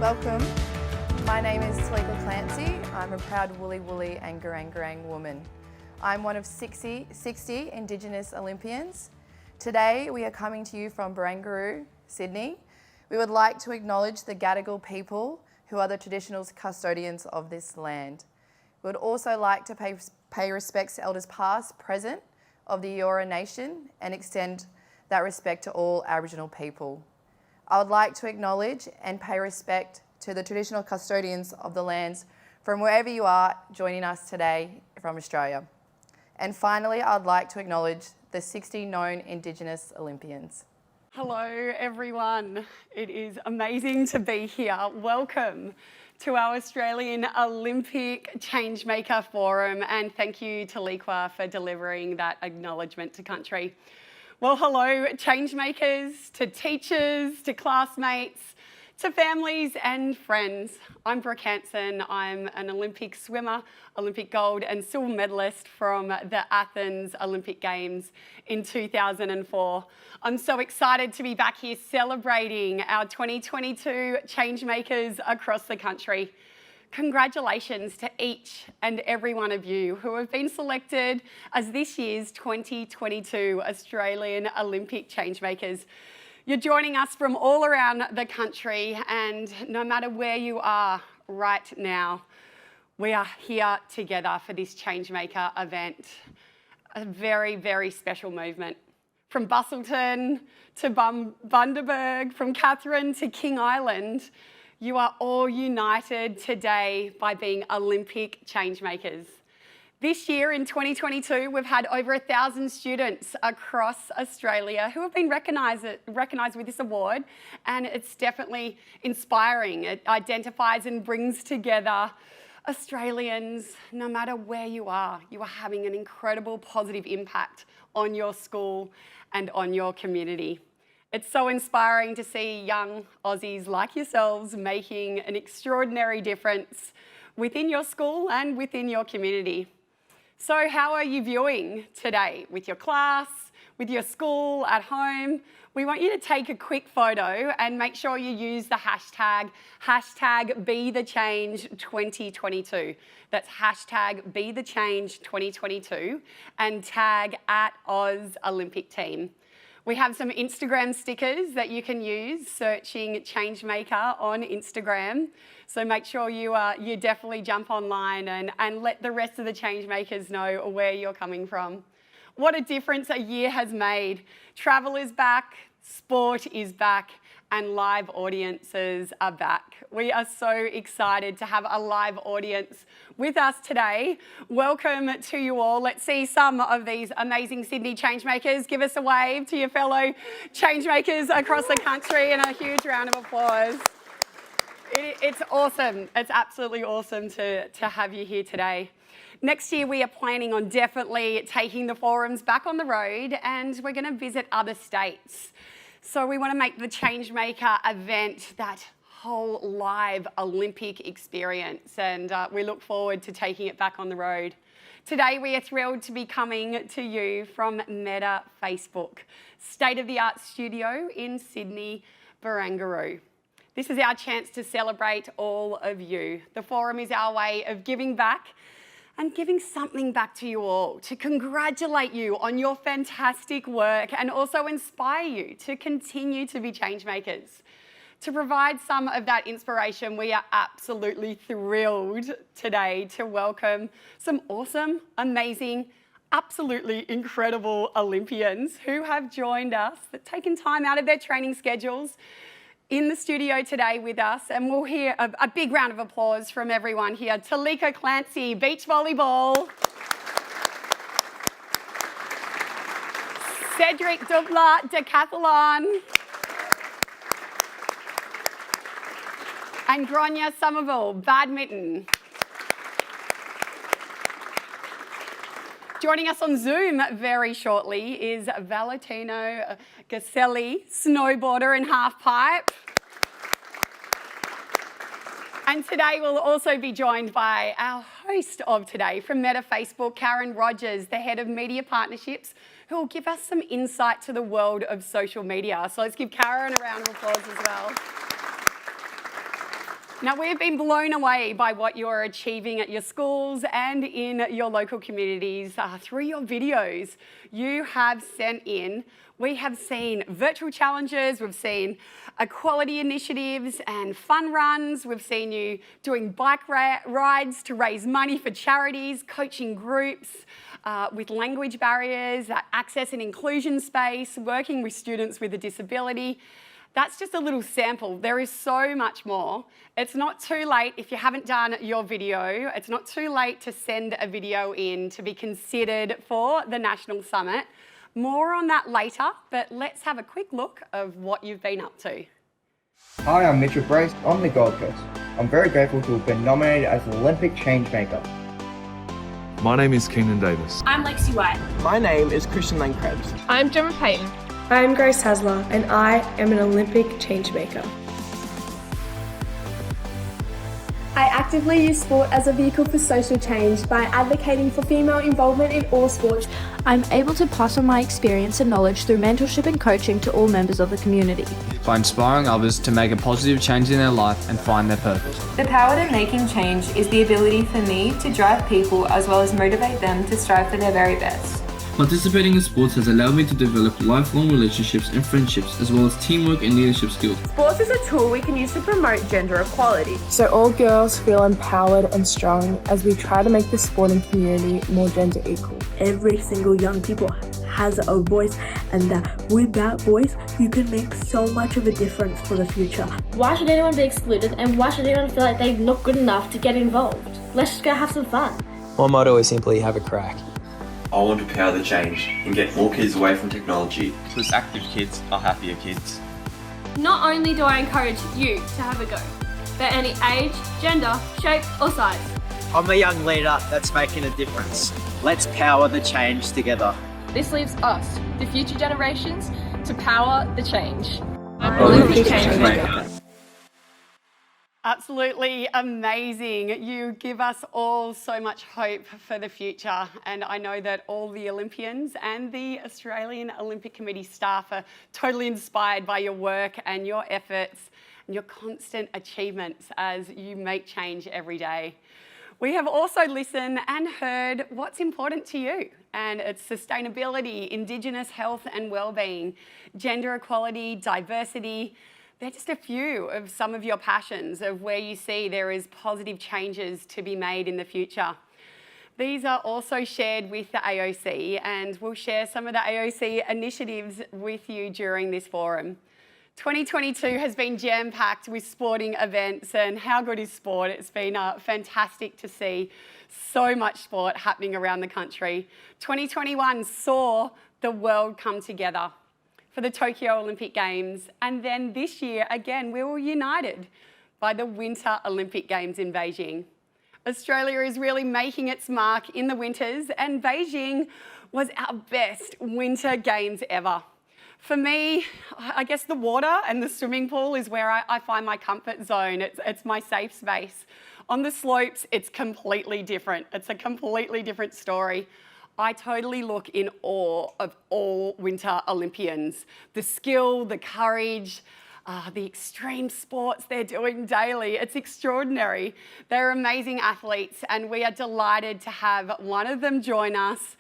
Welcome. My name is Taliqua Clancy. I'm a proud woolly and Garang woman. I'm one of 60 Indigenous Olympians. Today we are coming to you from Barangaroo, Sydney. We would like to acknowledge the Gadigal people who are the traditional custodians of this land. We would also like to pay respects to elders past, present of the Eora Nation and extend that respect to all Aboriginal people. I would like to acknowledge and pay respect to the traditional custodians of the lands from wherever you are joining us today from Australia. And finally, I'd like to acknowledge the 60 known Indigenous Olympians. Hello everyone, it is amazing to be here. Welcome to our Australian Olympic Changemaker Forum, and thank you Taliqua for delivering that acknowledgement to country. Well, hello changemakers, to teachers, to classmates, to families and friends. I'm Brooke Hanson. I'm an Olympic swimmer, Olympic gold and silver medalist from the Athens Olympic Games in 2004. I'm so excited to be back here celebrating our 2022 changemakers across the country. Congratulations to each and every one of you who have been selected as this year's 2022 Australian Olympic Changemakers. You're joining us from all around the country, and no matter where you are right now, we are here together for this Changemaker event. A very, very special movement. From Busselton to Bundaberg, from Katherine to King Island, you are all united today by being Olympic changemakers. This year in 2022, we've had over 1,000 students across Australia who have been recognised with this award, and it's definitely inspiring. It identifies and brings together Australians, no matter where you are having an incredible positive impact on your school and on your community. It's so inspiring to see young Aussies like yourselves making an extraordinary difference within your school and within your community. So how are you viewing today? With your class, with your school, at home? We want you to take a quick photo and make sure you use the hashtag #BeTheChange2022. That's hashtag #BeTheChange2022 and tag @AusOlympicTeam. We have some Instagram stickers that you can use, searching Changemaker on Instagram. So make sure you definitely jump online and let the rest of the Changemakers know where you're coming from. What a difference a year has made. Travel is back, sport is back, and live audiences are back. We are so excited to have a live audience with us today. Welcome to you all. Let's see some of these amazing Sydney changemakers. Give us a wave to your fellow changemakers across the country and a huge round of applause. It's awesome. It's absolutely awesome to have you here today. Next year, we are planning on definitely taking the forums back on the road, and we're going to visit other states. So we want to make the Changemaker event that whole live Olympic experience, and we look forward to taking it back on the road. Today we are thrilled to be coming to you from Meta Facebook, state-of-the-art studio in Sydney, Barangaroo. This is our chance to celebrate all of you. The forum is our way of giving back and giving something back to you all, to congratulate you on your fantastic work and also inspire you to continue to be changemakers. To provide some of that inspiration, we are absolutely thrilled today to welcome some awesome, amazing, absolutely incredible Olympians who have joined us, taken time out of their training schedules in the studio today with us, and we'll hear a big round of applause from everyone here. Taliqua Clancy, beach volleyball. Cedric Dubler, Decathlon. And Gronya Somerville, badminton. Joining us on Zoom very shortly is Valentino snowboarder and halfpipe. And today we'll also be joined by our host of today from Meta Facebook, Karen Rogers, the head of media partnerships, who will give us some insight to the world of social media. So let's give Karen a round of applause as well. Now, we've been blown away by what you're achieving at your schools and in your local communities through your videos you have sent in. We have seen virtual challenges, we've seen equality initiatives and fun runs, we've seen you doing bike rides to raise money for charities, coaching groups with language barriers, access and inclusion space, working with students with a disability. That's just a little sample. There is so much more. It's not too late if you haven't done your video. It's not too late to send a video in to be considered for the National Summit. More on that later, but let's have a quick look of what you've been up to. Hi, I'm Mitchell Brace on the Gold Coast. I'm very grateful to have been nominated as an Olympic Changemaker. My name is Keenan Davis. I'm Lexi White. My name is Christian Lane Krebs. I'm Gemma Payton. I'm Grace Hasler, and I am an Olympic changemaker. I actively use sport as a vehicle for social change by advocating for female involvement in all sports. I'm able to pass on my experience and knowledge through mentorship and coaching to all members of the community. By inspiring others to make a positive change in their life and find their purpose. The power to making change is the ability for me to drive people as well as motivate them to strive for their very best. Participating in sports has allowed me to develop lifelong relationships and friendships, as well as teamwork and leadership skills. Sports is a tool we can use to promote gender equality, so all girls feel empowered and strong as we try to make the sporting community more gender equal. Every single young people has a voice, and that with that voice, you can make so much of a difference for the future. Why should anyone be excluded, and why should anyone feel like they're not good enough to get involved? Let's just go have some fun. My motto is simply have a crack. I want to power the change and get more kids away from technology. Because active kids are happier kids. Not only do I encourage you to have a go, but any age, gender, shape or size. I'm a young leader that's making a difference. Let's power the change together. This leaves us, the future generations, to power the change. Olympic Changemaker. Absolutely amazing. You give us all so much hope for the future, and I know that all the Olympians and the Australian Olympic Committee staff are totally inspired by your work and your efforts and your constant achievements as you make change every day. We have also listened and heard what's important to you, and it's sustainability, Indigenous health and wellbeing, gender equality, diversity. They're just a few of some of your passions of where you see there is positive changes to be made in the future. These are also shared with the AOC, and we'll share some of the AOC initiatives with you during this forum. 2022 has been jam-packed with sporting events, and how good is sport? It's been fantastic to see so much sport happening around the country. 2021 saw the world come together for the Tokyo Olympic Games, and then this year again we were united by the Winter Olympic Games in Beijing. Australia is really making its mark in the winters, and Beijing was our best winter games ever. For me, I guess the water and the swimming pool is where I find my comfort zone. It's my safe space. On the slopes, it's completely different. It's a completely different story. I totally look in awe of all Winter Olympians. The skill, the courage, the extreme sports they're doing daily. It's extraordinary. They're amazing athletes, and we are delighted to have one of them join us.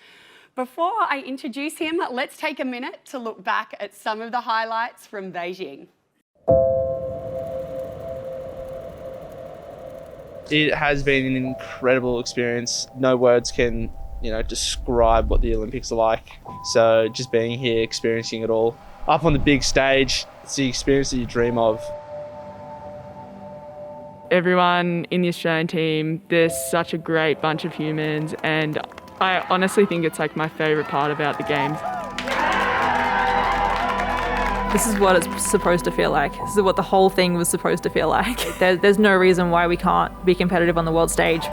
Before I introduce him, let's take a minute to look back at some of the highlights from Beijing. It has been an incredible experience. No words can describe what the Olympics are like. So just being here, experiencing it all. Up on the big stage, it's the experience that you dream of. Everyone in the Australian team, there's such a great bunch of humans, and I honestly think it's like my favourite part about the games. This is what it's supposed to feel like. This is what the whole thing was supposed to feel like. There's no reason why we can't be competitive on the world stage.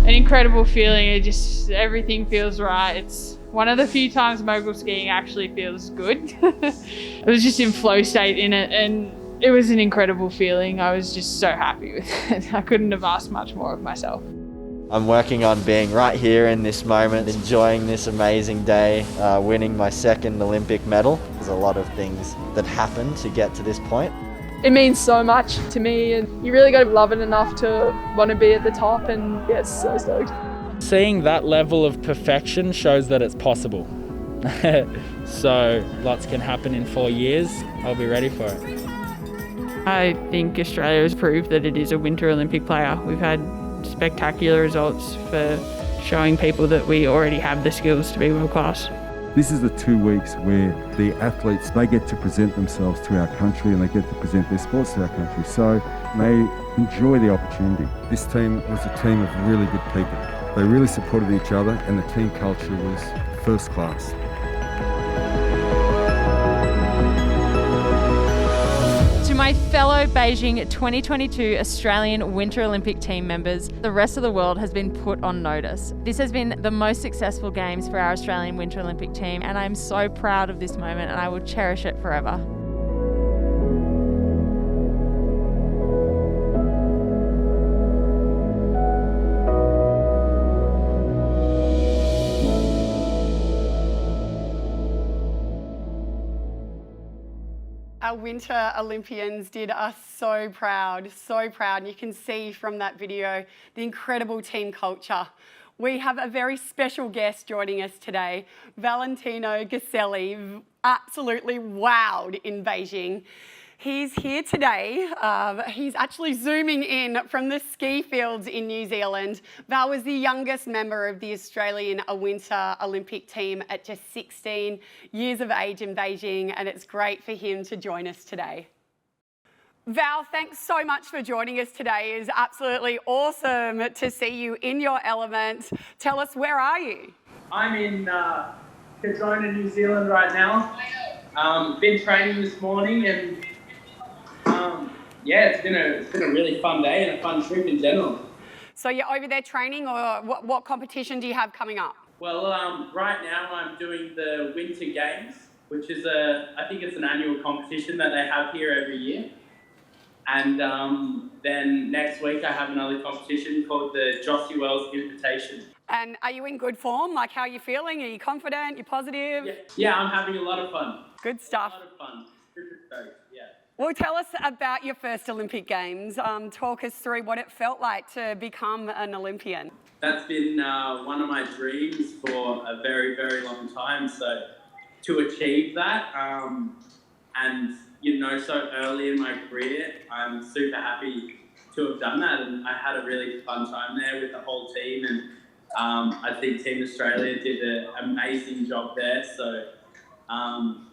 an incredible feeling. Everything feels right. It's one of the few times mogul skiing actually feels good. I was just in flow state in it, and it was an incredible feeling. I was just so happy with it. I couldn't have asked much more of myself. I'm working on being right here in this moment, enjoying this amazing day, winning my second Olympic medal. There's a lot of things that happen to get to this point. It means so much to me, and you really got to love it enough to want to be at the top, and yeah, it's so stoked. Seeing that level of perfection shows that it's possible. So lots can happen in 4 years. I'll be ready for it. I think Australia has proved that it is a Winter Olympic player. We've had spectacular results for showing people that we already have the skills to be world class. This is the 2 weeks where the athletes, they get to present themselves to our country and they get to present their sports to our country. So they enjoy the opportunity. This team was a team of really good people. They really supported each other and the team culture was first class. To my fellow Beijing 2022 Australian Winter Olympic team members, the rest of the world has been put on notice. This has been the most successful games for our Australian Winter Olympic team, and I'm so proud of this moment and I will cherish it forever. Our Winter Olympians did us so proud, so proud. And you can see from that video the incredible team culture. We have a very special guest joining us today, Valentino absolutely wowed in Beijing. He's here today. He's actually zooming in from the ski fields in New Zealand. Val was the youngest member of the Australian Winter Olympic team at just 16 years of age in Beijing, and it's great for him to join us today. Val, thanks so much for joining us today. It is absolutely awesome to see you in your element. Tell us, where are you? I'm in Gronya, New Zealand right now. Been training this morning, and yeah, it's been a really fun day and a fun trip in general. So you're over there training, or what competition do you have coming up? Well, right now I'm doing the Winter Games, which is I think it's an annual competition that they have here every year. And then next week I have another competition called the Jossie Wells Invitation. And are you in good form? Like, how are you feeling? Are you confident? You positive? Yeah, I'm having a lot of fun. Good stuff. A lot of fun. Super stoked, yeah. Well, tell us about your first Olympic Games. Talk us through what it felt like to become an Olympian. That's been one of my dreams for a very, very long time. So to achieve that, and so early in my career, I'm super happy to have done that. And I had a really fun time there with the whole team. And I think Team Australia did an amazing job there. So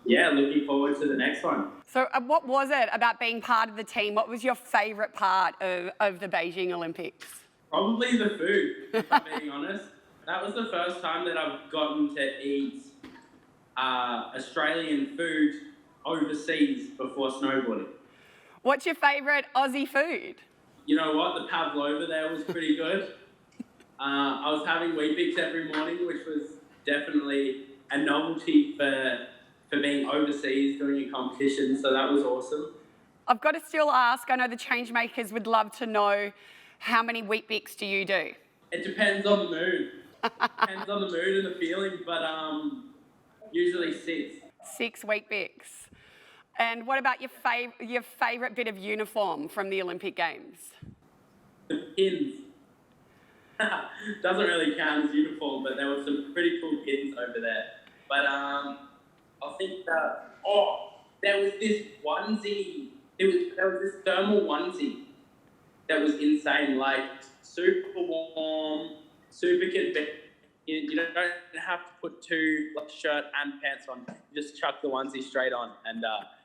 yeah, looking forward to the next one. So what was it about being part of the team? What was your favourite part of the Beijing Olympics? Probably the food, if I'm being honest. That was the first time that I've gotten to eat Australian food overseas before snowboarding. What's your favourite Aussie food? You know what? The pavlova there was pretty good. I was having Weet-Bix every morning, which was definitely a novelty for being overseas doing a competition, so that was awesome. I've got to still ask, I know the change makers would love to know, how many Weet-Bix do you do? It depends on the mood. Depends on the mood and the feeling, but usually 6. 6 Weet-Bix. And what about your favourite bit of uniform from the Olympic Games? The pins. Doesn't really count as uniform, but there were some pretty cool pins over there. But I think that, there was this onesie. There was this thermal onesie that was insane, like super warm, super convenient. You don't have to put 2 shirt and pants on. You just chuck the onesie straight on, and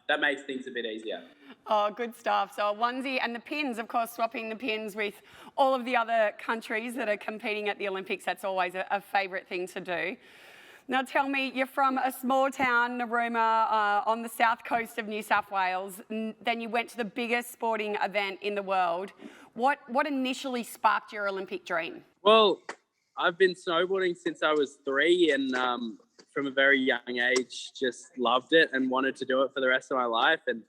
that makes things a bit easier. Oh, good stuff. So a onesie and the pins, of course, swapping the pins with all of the other countries that are competing at the Olympics. That's always a favourite thing to do. Now tell me, you're from a small town, Narooma, on the south coast of New South Wales. Then you went to the biggest sporting event in the world. What initially sparked your Olympic dream? Well, I've been snowboarding since I was 3 and from a very young age, just loved it and wanted to do it for the rest of my life. And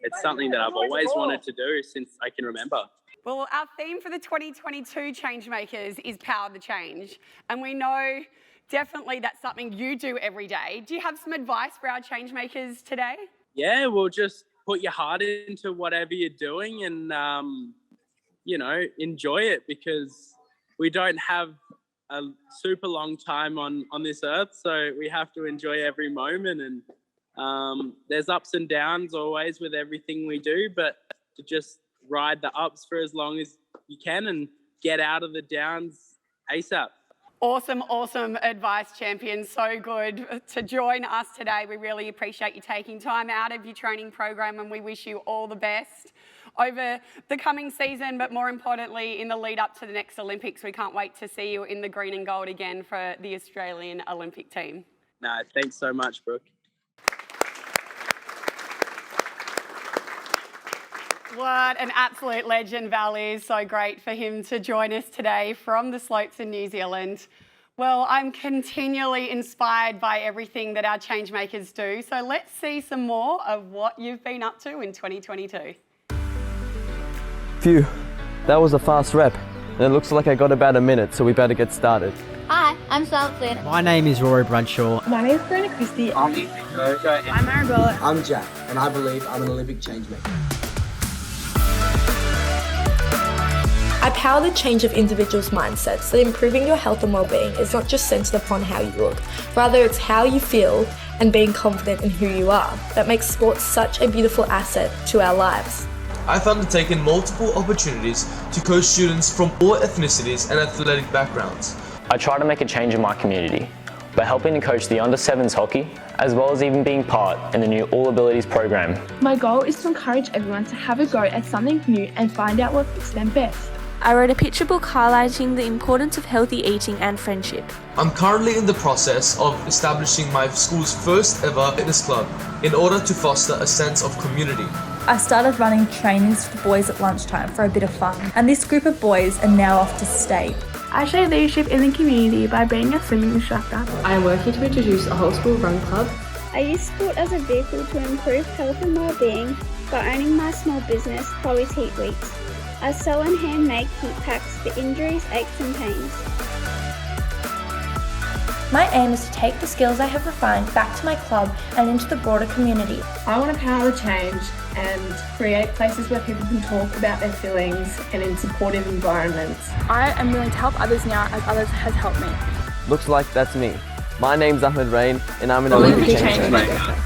it's something that I've always wanted to do since I can remember. Well, our theme for the 2022 Changemakers is Power the Change. And we know definitely that's something you do every day. Do you have some advice for our Changemakers today? Yeah, well, just put your heart into whatever you're doing and, enjoy it, because we don't have a super long time on this earth. So we have to enjoy every moment. And there's ups and downs always with everything we do, but to just ride the ups for as long as you can and get out of the downs ASAP. Awesome advice, champion. So good to join us today. We really appreciate you taking time out of your training program, and we wish you all the best over the coming season, but more importantly, in the lead up to the next Olympics. We can't wait to see you in the green and gold again for the Australian Olympic team. No, thanks so much, Brooke. What an absolute legend Val is. So great for him to join us today from the slopes in New Zealand. Well, I'm continually inspired by everything that our Changemakers do. So let's see some more of what you've been up to in 2022. Phew, that was a fast rep. And it looks like I got about a minute, so we better get started. Hi, I'm Valentino. My name is Rory Bradshaw. My name is Brenda Christie. I'm Arabella. I'm Jack, and I believe I'm an Olympic changemaker. I power the change of individuals' mindsets that improving your health and well-being is not just centered upon how you look, rather it's how you feel and being confident in who you are that makes sports such a beautiful asset to our lives. I've undertaken multiple opportunities to coach students from all ethnicities and athletic backgrounds. I try to make a change in my community by helping to coach the under-7s hockey, as well as even being part in the new All Abilities program. My goal is to encourage everyone to have a go at something new and find out what fits them best. I wrote a picture book highlighting the importance of healthy eating and friendship. I'm currently in the process of establishing my school's first ever fitness club in order to foster a sense of community. I started running trainings for the boys at lunchtime for a bit of fun, and this group of boys are now off to state. I show leadership in the community by being a swimming instructor. I am working to introduce a whole school run club. I use sport as a vehicle to improve health and well-being by owning my small business, Chloe's Heat Weeks. I sew and hand make heat packs for injuries, aches and pains. My aim is to take the skills I have refined back to my club and into the broader community. I want to power the change and create places where people can talk about their feelings and in supportive environments. I am willing to help others now as others has helped me. Looks like that's me. My name's Ahmed Rain, and I'm an Olympic changemaker.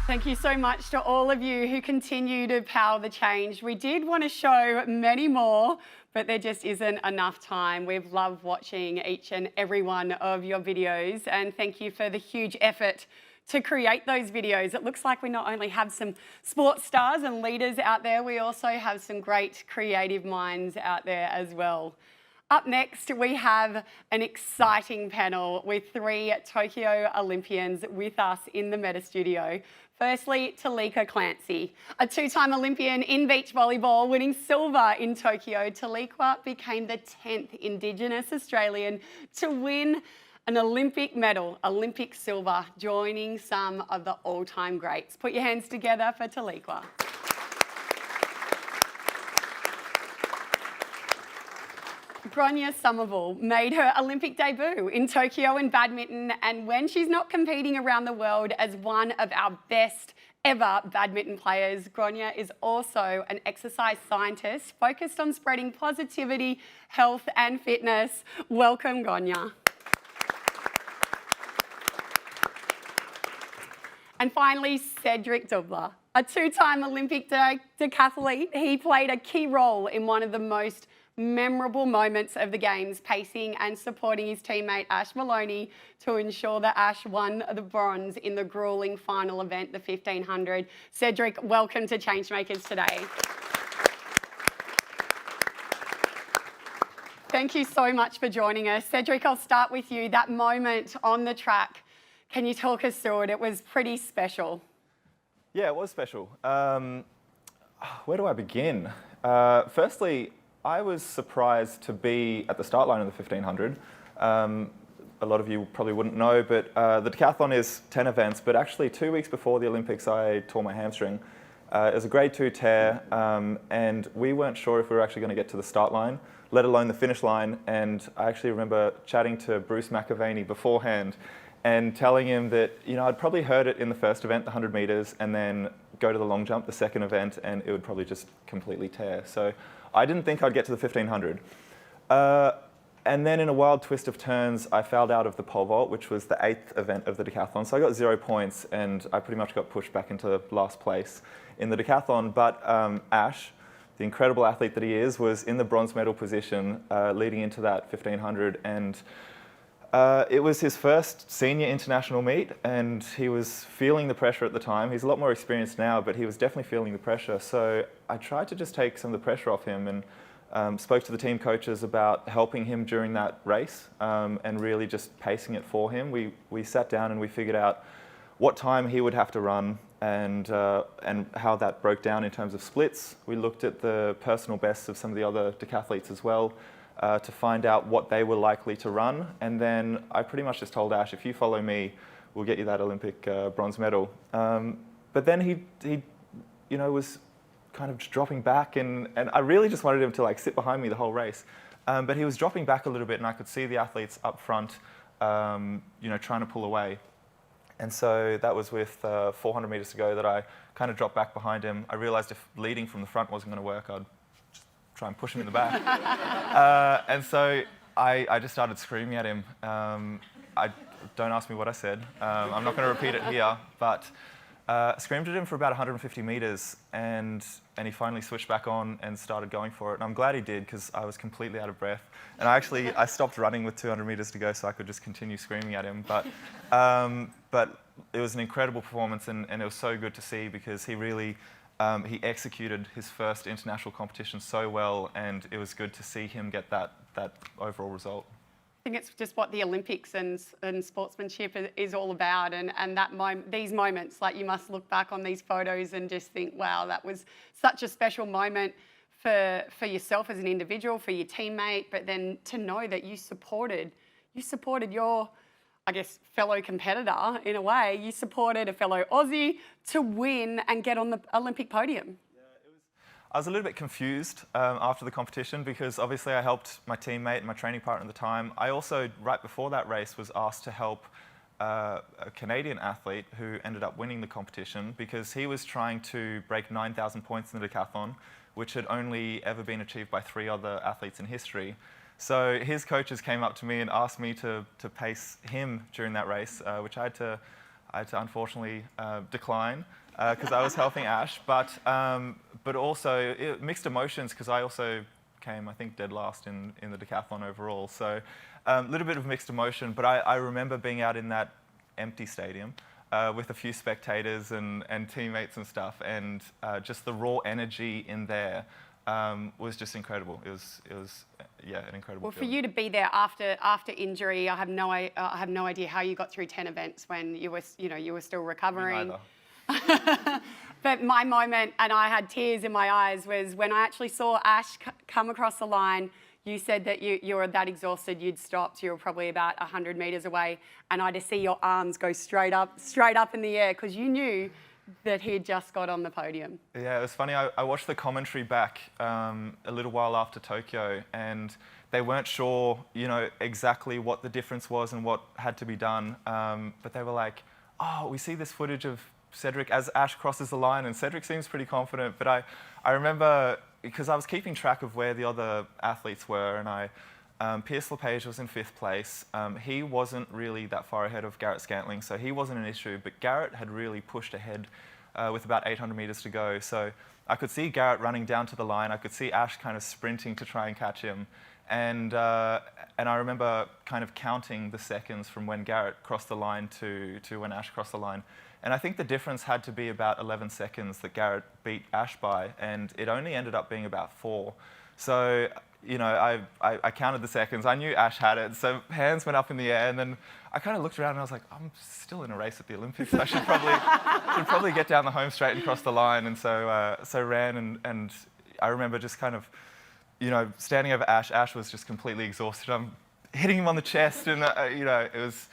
Thank you so much to all of you who continue to power the change. We did want to show many more, but there just isn't enough time. We've loved watching each and every one of your videos, and thank you for the huge effort to create those videos. It looks like we not only have some sports stars and leaders out there, we also have some great creative minds out there as well. Up next, we have an exciting panel with 3 Tokyo Olympians with us in the Meta Studio. Firstly, Taliqua Clancy, a 2-time Olympian in beach volleyball, winning silver in Tokyo. Taliqua became the 10th Indigenous Australian to win an Olympic medal, Olympic silver, joining some of the all-time greats. Put your hands together for Taliqua. Gronya Somerville made her Olympic debut in Tokyo in badminton, and when she's not competing around the world as one of our best ever badminton players, Gronya is also an exercise scientist focused on spreading positivity, health and fitness. Welcome, Gronya. And finally, Cedric Dubler, a 2-time Olympic decathlete. He played a key role in one of the most memorable moments of the Games, pacing and supporting his teammate Ash Maloney to ensure that Ash won the bronze in the gruelling final event, the 1500. Cedric, welcome to Changemakers today. thank you so much for joining us. Cedric, I'll start with you. That moment on the track, can you talk us through it? It was pretty special. Yeah, it was special. Where do I begin? Firstly, I was surprised to be at the start line of the 1500. A lot of you probably wouldn't know, but the decathlon is 10 events, but actually 2 weeks before the Olympics, I tore my hamstring. It was a grade 2 tear, and we weren't sure if we were actually going to get to the start line, let alone the finish line. And I actually remember chatting to Bruce McAvaney beforehand and telling him that, you know, I'd probably heard it in the first event, the 100 meters, and then go to the long jump, the second event, and it would probably just completely tear. So I didn't think I'd get to the 1500. And then in a wild twist of turns, I fouled out of the pole vault, which was the 8th event of the decathlon. So I got 0 points, and I pretty much got pushed back into last place in the decathlon. But Ash, the incredible athlete that he is, was in the bronze medal position leading into that 1500. And it was his first senior international meet, and he was feeling the pressure at the time. He's a lot more experienced now, but he was definitely feeling the pressure. So I tried to just take some of the pressure off him, and spoke to the team coaches about helping him during that race and really just pacing it for him. We sat down and we figured out what time he would have to run and how that broke down in terms of splits. We looked at the personal bests of some of the other decathletes as well to find out what they were likely to run. And then I pretty much just told Ash, if you follow me, we'll get you that Olympic bronze medal. But then he you know, was kind of just dropping back, and I really just wanted him to like sit behind me the whole race. But he was dropping back a little bit, and I could see the athletes up front, you know, trying to pull away. And so that was with 400 meters to go that I kind of dropped back behind him. I realized if leading from the front wasn't going to work, I'd just try and push him in the back. And so I just started screaming at him. Don't ask me what I said. I'm not going to repeat it here, but screamed at him for about 150 meters, and he finally switched back on and started going for it. And I'm glad he did, because I was completely out of breath. And I stopped running with 200 meters to go so I could just continue screaming at him. But it was an incredible performance, and it was so good to see, because he really he executed his first international competition so well, and it was good to see him get that overall result. I think it's just what the Olympics and sportsmanship is all about, and these moments, like, you must look back on these photos and just think, wow, that was such a special moment for yourself as an individual, for your teammate, but then to know that you supported your, I guess, fellow competitor in a way. You supported a fellow Aussie to win and get on the Olympic podium. I was a little bit confused after the competition, because obviously I helped my teammate and my training partner at the time. I also, right before that race, was asked to help a Canadian athlete who ended up winning the competition, because he was trying to break 9,000 points in the decathlon, which had only ever been achieved by 3 other athletes in history. So his coaches came up to me and asked me to pace him during that race, which I had to unfortunately decline, because I was helping Ash, but also mixed emotions, because I also came, I think, dead last in the decathlon overall. So a little bit of mixed emotion, but I remember being out in that empty stadium with a few spectators and teammates and stuff, and just the raw energy in there was just incredible. It was yeah, an incredible Well, feeling. for you to be there after injury, I have no idea how you got through 10 events when you were still recovering. Me neither. But my moment, and I had tears in my eyes, was when I actually saw Ash come across the line. You said that you were that exhausted, you'd stopped. You were probably about 100 meters away, and I just see your arms go straight up in the air, because you knew that he had just got on the podium. Yeah, it was funny. I watched the commentary back a little while after Tokyo, and they weren't sure, you know, exactly what the difference was and what had to be done. But they were like, "Oh, we see this footage of Cedric as Ash crosses the line, and Cedric seems pretty confident." But I remember, because I was keeping track of where the other athletes were, and Pierce LePage was in 5th place. He wasn't really that far ahead of Garrett Scantling, so he wasn't an issue, but Garrett had really pushed ahead with about 800 meters to go. So I could see Garrett running down to the line. I could see Ash kind of sprinting to try and catch him. And I remember kind of counting the seconds from when Garrett crossed the line to when Ash crossed the line. And I think the difference had to be about 11 seconds that Garrett beat Ash by, and it only ended up being about 4. So you know, I counted the seconds. I knew Ash had it, so hands went up in the air, and then I kind of looked around and I was like, I'm still in a race at the Olympics. I should probably get down the home straight and cross the line. And so ran, and I remember just kind of, you know, standing over Ash. Ash was just completely exhausted. I'm hitting him on the chest, and you know, it was.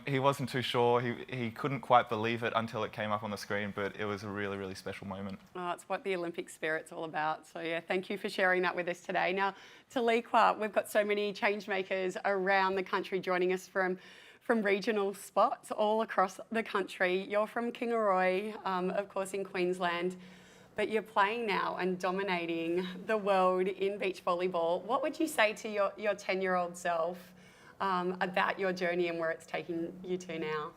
He wasn't too sure. He couldn't quite believe it until it came up on the screen, but it was a really, really special moment. Oh, it's what the Olympic spirit's all about. So yeah, thank you for sharing that with us today. Now, Taliqua, we've got so many change makers around the country joining us from regional spots all across the country. You're from Kingaroy, of course, in Queensland, but you're playing now and dominating the world in beach volleyball. What would you say to your 10-year-old self about your journey and where it's taking you to now?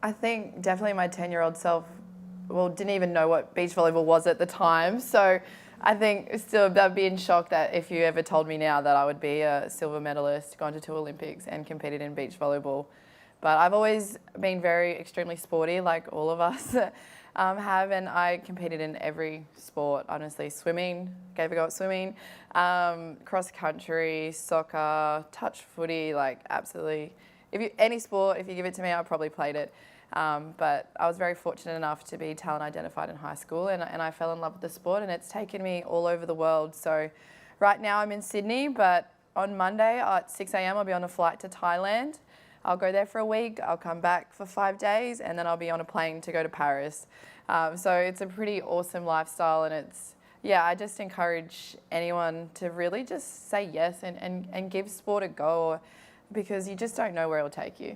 I think definitely my 10-year-old self, didn't even know what beach volleyball was at the time. So I think still I'd be in shock that if you ever told me now that I would be a silver medalist, gone to 2 Olympics and competed in beach volleyball. But I've always been extremely sporty, like all of us have, and I competed in every sport, honestly. Swimming, gave a go at swimming, cross country, soccer, touch footy, like absolutely. Any sport, if you give it to me, I probably played it. But I was very fortunate enough to be talent identified in high school, and I fell in love with the sport, and it's taken me all over the world. So right now I'm in Sydney, but on Monday at 6 a.m. I'll be on a flight to Thailand. I'll go there for a week, I'll come back for 5 days, and then I'll be on a plane to go to Paris. So it's a pretty awesome lifestyle, and I just encourage anyone to really just say yes and give sport a go, because you just don't know where it'll take you.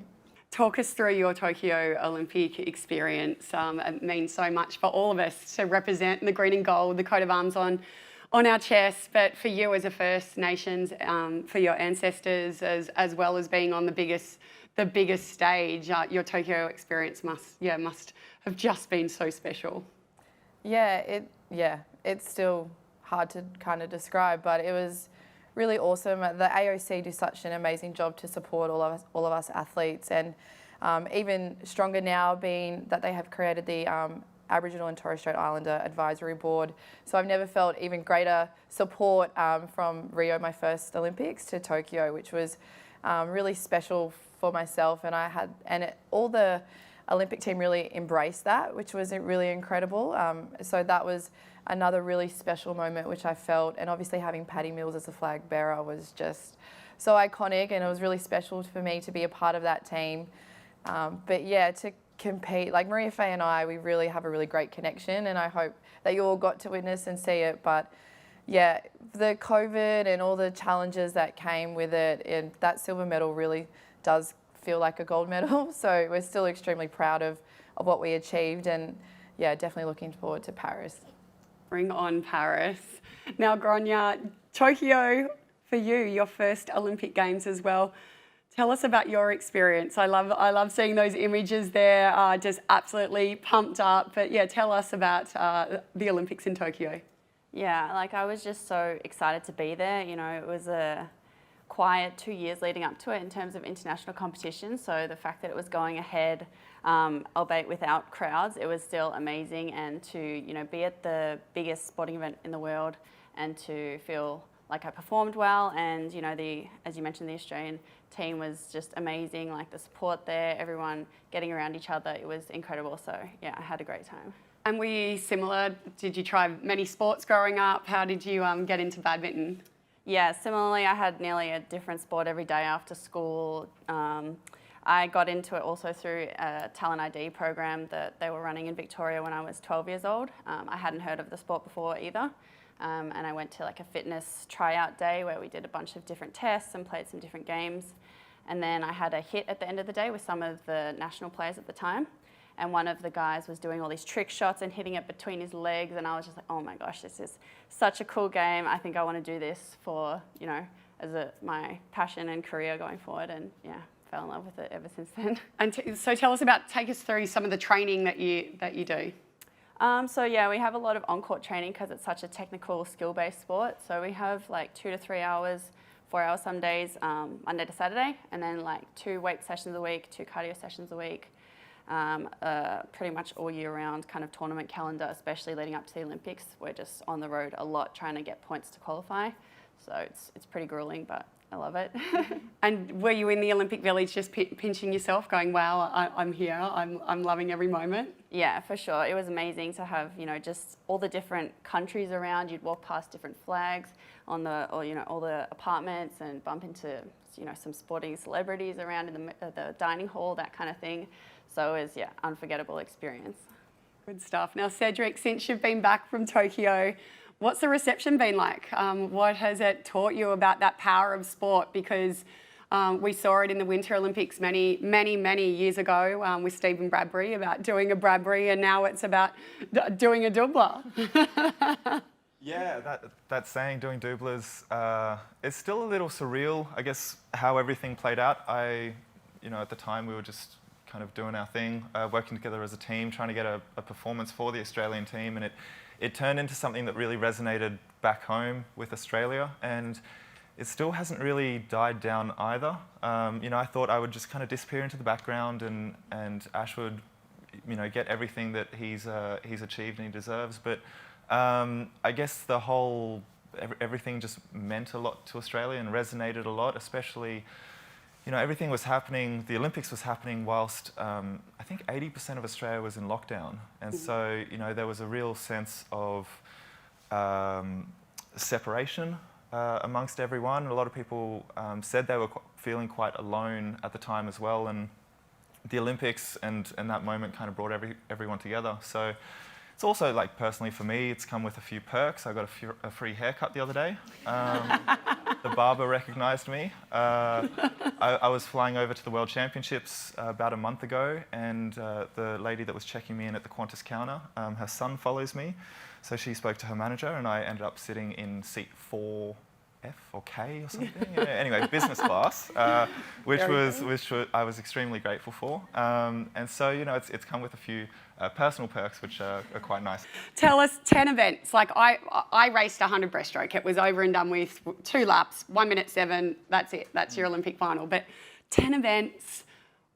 Talk us through your Tokyo Olympic experience. It means so much for all of us to represent the green and gold, the coat of arms on our chest, but for you as a First Nations, for your ancestors, as well as being on the biggest stage, your Tokyo experience must have just been so special. It's still hard to kind of describe, but it was really awesome. The AOC do such an amazing job to support all of us athletes, and even stronger now being that they have created the Aboriginal and Torres Strait Islander Advisory Board. So I've never felt even greater support from Rio, my first Olympics, to Tokyo, which was really special for myself, and all the Olympic team really embraced that, which was really incredible. So that was another really special moment which I felt, and obviously having Patty Mills as a flag bearer was just so iconic, and it was really special for me to be a part of that team. But yeah, to compete, like Maria Faye and I, we really have a really great connection, and I hope that you all got to witness and see it. But yeah, the COVID and all the challenges that came with it, and that silver medal really does feel like a gold medal. So we're still extremely proud of what we achieved, and yeah, definitely looking forward to Paris. Bring on Paris. Now, Gronya, Tokyo for you, your first Olympic Games as well. Tell us about your experience. I love seeing those images there, just absolutely pumped up. But yeah, tell us about the Olympics in Tokyo. Yeah, I was just so excited to be there. You know, it was a quiet 2 years leading up to it in terms of international competition. So the fact that it was going ahead, albeit without crowds, it was still amazing. And to, be at the biggest sporting event in the world and to feel like I performed well, and as you mentioned, the Australian team was just amazing. Like the support there, everyone getting around each other, it was incredible. So yeah, I had a great time. And were you similar? Did you try many sports growing up? How did you get into badminton? Yeah, similarly, I had nearly a different sport every day after school. I got into it also through a talent ID program that they were running in Victoria when I was 12 years old. I hadn't heard of the sport before either. And I went to a fitness tryout day where we did a bunch of different tests and played some different games. And then I had a hit at the end of the day with some of the national players at the time. And one of the guys was doing all these trick shots and hitting it between his legs. And I was just like, oh my gosh, this is such a cool game. I think I want to do this for, as my passion and career going forward. And yeah, fell in love with it ever since then. And so take us through some of the training that you do. So yeah, we have a lot of on-court training because it's such a technical, skill-based sport. So we have 2 to 3 hours, 4 hours some days, Monday to Saturday, and then 2 weight sessions a week, 2 cardio sessions a week. Pretty much all year round kind of tournament calendar, especially leading up to the Olympics. We're just on the road a lot trying to get points to qualify. So it's pretty grueling, but I love it. And were you in the Olympic Village just pinching yourself, going, wow, I'm here, I'm loving every moment? Yeah, for sure. It was amazing to have, just all the different countries around. You'd walk past different flags on all the apartments and bump into, some sporting celebrities around in the dining hall, that kind of thing. So it was, unforgettable experience. Good stuff. Now, Cedric, since you've been back from Tokyo, what's the reception been like? What has it taught you about that power of sport? Because we saw it in the Winter Olympics many years ago with Stephen Bradbury about doing a Bradbury, and now it's about doing a Dubler. Yeah, that saying, doing doublers, it's still a little surreal, I guess, how everything played out. At the time we were just kind of doing our thing, working together as a team, trying to get a performance for the Australian team, and it turned into something that really resonated back home with Australia, and it still hasn't really died down either. I thought I would just kind of disappear into the background and Ash would, get everything that he's achieved and he deserves. But I guess everything just meant a lot to Australia and resonated a lot, especially, everything was happening, the Olympics was happening whilst I think 80% of Australia was in lockdown. And so, there was a real sense of separation amongst everyone. A lot of people said they were feeling quite alone at the time as well. And the Olympics and that moment kind of brought everyone together. So it's also, like, personally for me, it's come with a few perks. I got a free haircut the other day. The barber recognised me. I was flying over to the World Championships about a month ago, and the lady that was checking me in at the Qantas counter, her son follows me. So she spoke to her manager, and I ended up sitting in seat 4F or K or something. Anyway, business class, which I was extremely grateful for. And so, it's come with a few personal perks, which are quite nice. Tell us 10 events. Like I raced 100 breaststroke. It was over and done with 2 laps, 1 minute 7. That's it. That's your Olympic final. But 10 events.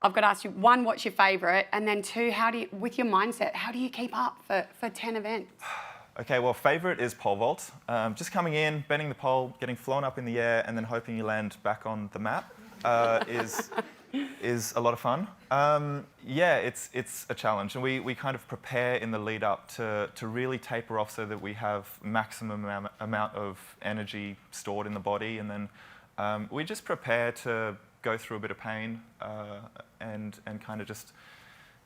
I've got to ask you, 1, what's your favourite? And then 2, with your mindset, how do you keep up for 10 events? Okay, well, favourite is pole vault. Just coming in, bending the pole, getting flown up in the air, and then hoping you land back on the map is a lot of fun. It's a challenge, and we kind of prepare in the lead up to really taper off so that we have maximum amount of energy stored in the body, and then we just prepare to go through a bit of pain and kind of just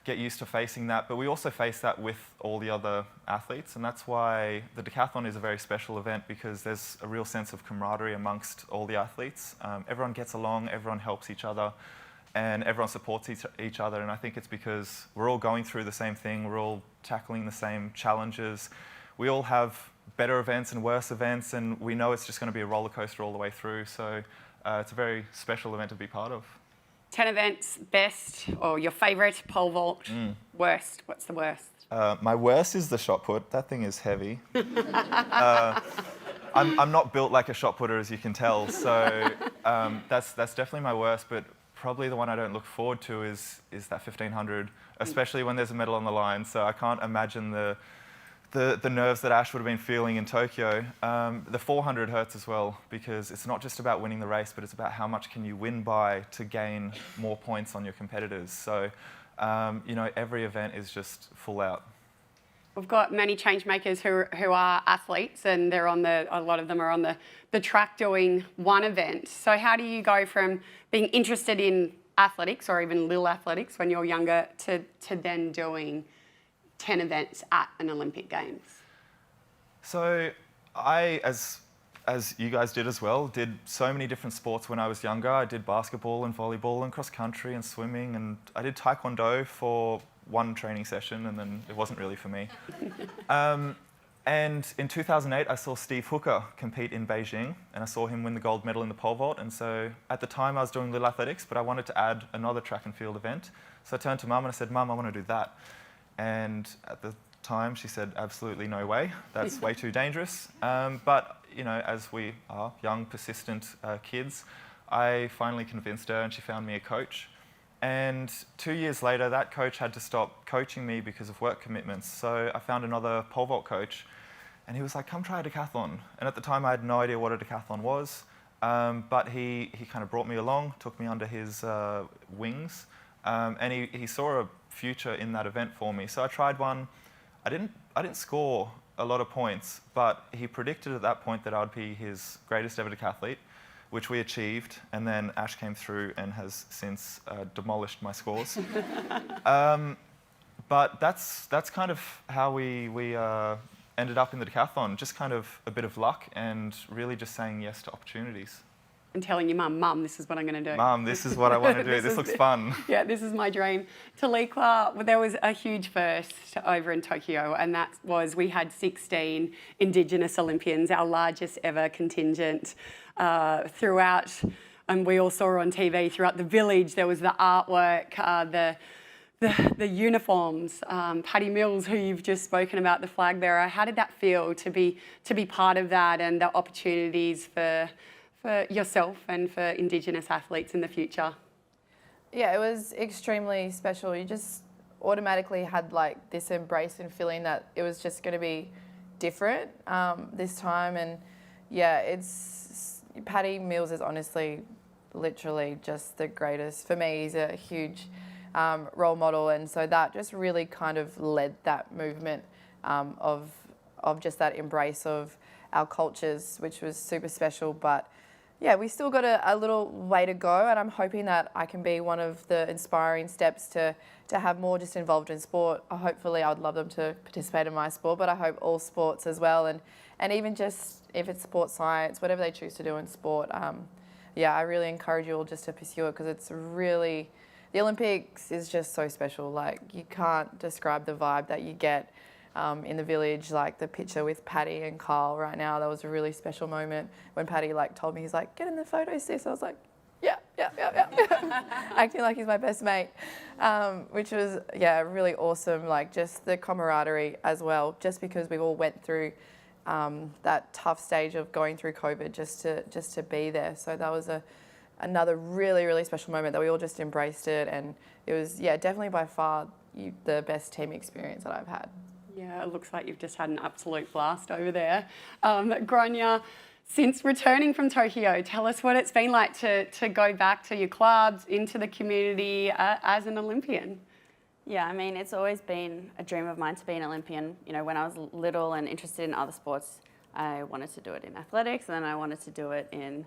get used to facing that. But we also face that with all the other athletes, and that's why the decathlon is a very special event, because there's a real sense of camaraderie amongst all the athletes. Everyone gets along, everyone helps each other, and everyone supports each other. And I think it's because we're all going through the same thing, we're all tackling the same challenges. We all have better events and worse events, and we know it's just going to be a roller coaster all the way through. So it's a very special event to be part of. 10 events, best, or your favourite pole vault, worst. What's the worst? My worst is the shot put. That thing is heavy. I'm not built like a shot putter, as you can tell, so that's definitely my worst. But probably the one I don't look forward to is that 1500, especially when there's a medal on the line. So I can't imagine the nerves that Ash would have been feeling in Tokyo. The 400 hurts as well, because it's not just about winning the race, but it's about how much can you win by to gain more points on your competitors. So, every event is just full out. We've got many change makers who are athletes, and a lot of them are on the track doing one event. So how do you go from being interested in athletics, or even little athletics when you're younger, to then doing 10 events at an Olympic Games? So I, as you guys did as well, did so many different sports when I was younger. I did basketball and volleyball and cross country and swimming, and I did taekwondo for one training session, and then it wasn't really for me. And in 2008, I saw Steve Hooker compete in Beijing, and I saw him win the gold medal in the pole vault. And so at the time, I was doing little athletics, but I wanted to add another track and field event. So I turned to Mum and I said, Mum, I want to do that. And at the time, she said, absolutely no way. That's way too dangerous. But, as we are young, persistent kids, I finally convinced her, and she found me a coach. And 2 years later, that coach had to stop coaching me because of work commitments. So I found another pole vault coach, And he was like, come try a decathlon. And at the time, I had no idea what a decathlon was. But he kind of brought me along, took me under his wings. And he saw a future in that event for me. So I tried one. I didn't score a lot of points, but he predicted at that point that I would be his greatest ever decathlete, which we achieved. And then Ash came through and has since demolished my scores. But that's kind of how we ended up in the decathlon, just kind of a bit of luck and really just saying yes to opportunities. And telling your mum, this is what I'm going to do. Mum, this is what I want to do. This looks fun. Yeah, this is my dream. Taliqua, there was a huge first over in Tokyo, and that was we had 16 Indigenous Olympians, our largest ever contingent throughout, and we all saw on TV throughout the village. There was the artwork, the uniforms. Paddy Mills, who you've just spoken about, the flag bearer. How did that feel to be part of that and the opportunities for yourself and for Indigenous athletes in the future? Yeah, it was extremely special. You just automatically had like this embrace and feeling that it was just going to be different this time. And yeah, Paddy Mills is honestly, literally just the greatest. For me, he's a huge role model, and so that just really kind of led that movement of just that embrace of our cultures, which was super special. But yeah, we still got a little way to go, and I'm hoping that I can be one of the inspiring steps to have more just involved in sport. Hopefully, I would love them to participate in my sport, but I hope all sports as well, and even just if it's sports science, whatever they choose to do in sport. Yeah, I really encourage you all just to pursue it, because it's really, the Olympics is just so special. Like, you can't describe the vibe that you get in the village, like the picture with Paddy and Carl right now. That was a really special moment when Paddy told me, he's like, get in the photo, sis. I was like, yeah. Acting like he's my best mate, which was, yeah, really awesome. Like, just the camaraderie as well, just because we all went through that tough stage of going through COVID just to be there. So that was another really, really special moment that we all just embraced it. And it was, yeah, definitely by far the best team experience that I've had. Yeah, it looks like you've just had an absolute blast over there. Gronya, since returning from Tokyo, tell us what it's been like to go back to your clubs, into the community as an Olympian. Yeah, I mean, it's always been a dream of mine to be an Olympian. You know, when I was little and interested in other sports, I wanted to do it in athletics, and then I wanted to do it in,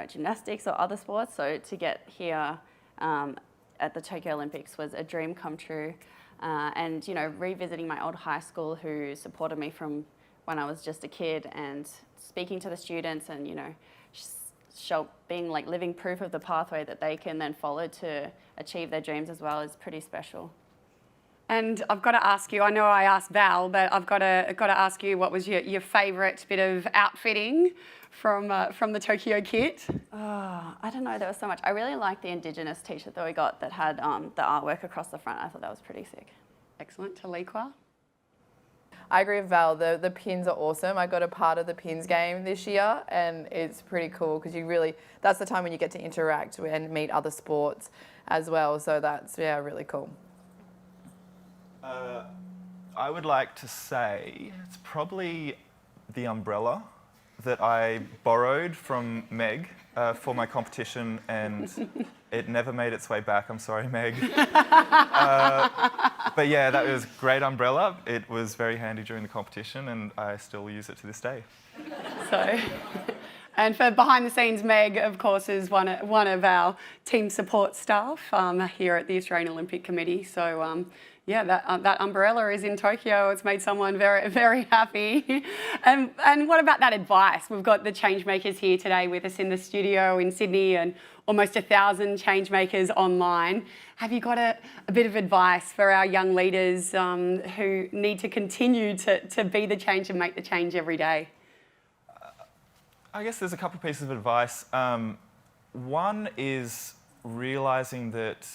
gymnastics or other sports. So to get here at the Tokyo Olympics was a dream come true. And, revisiting my old high school who supported me from when I was just a kid, and speaking to the students and, being like living proof of the pathway that they can then follow to achieve their dreams as well is pretty special. And I've got to ask you, I know I asked Val, but I've got to ask you, what was your favourite bit of outfitting from the Tokyo kit? Oh, I don't know, there was so much. I really liked the Indigenous t-shirt that we got that had the artwork across the front. I thought that was pretty sick. Excellent. Taliqua? I agree with Val, the pins are awesome. I got a part of the pins game this year, and it's pretty cool because that's the time when you get to interact and meet other sports as well. So that's, yeah, really cool. I would like to say it's probably the umbrella that I borrowed from Meg for my competition, and it never made its way back. I'm sorry, Meg. But yeah, that was a great umbrella. It was very handy during the competition, and I still use it to this day. So, and for behind the scenes, Meg, of course, is one of our team support staff here at the Australian Olympic Committee. So, yeah, that umbrella is in Tokyo. It's made someone very, very happy. And what about that advice? We've got the changemakers here today with us in the studio in Sydney, and almost 1,000 changemakers online. Have you got a bit of advice for our young leaders who need to continue to be the change and make the change every day? I guess there's a couple of pieces of advice. One is realising that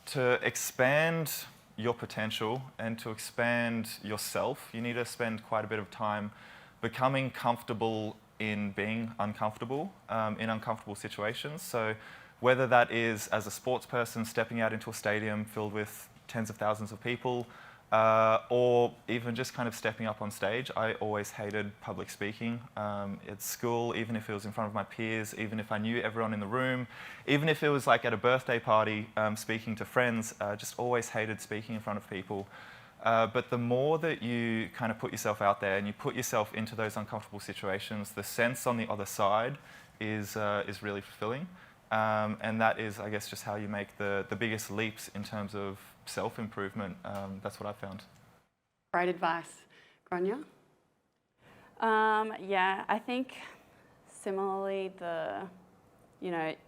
to expand your potential and to expand yourself, you need to spend quite a bit of time becoming comfortable in being uncomfortable, in uncomfortable situations. So whether that is as a sports person stepping out into a stadium filled with tens of thousands of people, or even just kind of stepping up on stage. I always hated public speaking at school, even if it was in front of my peers, even if I knew everyone in the room, even if it was like at a birthday party speaking to friends, just always hated speaking in front of people. But the more that you kind of put yourself out there and you put yourself into those uncomfortable situations, the sense on the other side is really fulfilling. And that is, I guess, just how you make the biggest leaps in terms of self-improvement. That's what I found. Great advice. Gronya? Yeah, I think similarly,